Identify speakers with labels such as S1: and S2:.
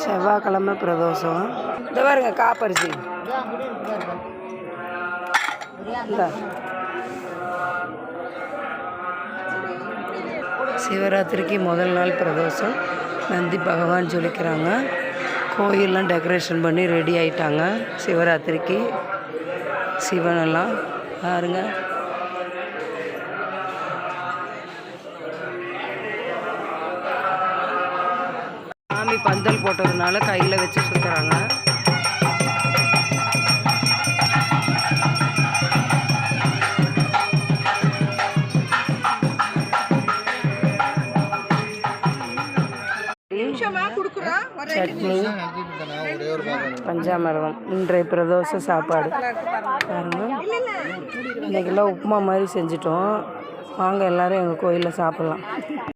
S1: செவ்வாய்க்கிழமை பிரதோஷம். இந்த பாருங்க காப்பரிசி. சிவராத்திரிக்கு முதல் நாள் பிரதோஷம். நந்தி பகவான் சொல்லிக்கிறாங்க. கோயிலெலாம் டெக்கரேஷன் பண்ணி ரெடி ஆகிட்டாங்க சிவராத்திரிக்கு. சிவனெல்லாம் பாருங்க. சாமி பந்தல் போட்டதுனால கையில் வச்சு சுற்றுறாங்க. சட்னி, பஞ்சாமிர்தம் இன்றைய பிரதோஷ சாப்பாடு பாருங்க. இன்றைக்கெல்லாம் உப்புமா மாதிரி செஞ்சிட்டோம். வாங்க எல்லோரும் எங்கள் கோயிலில் சாப்பிட்லாம்.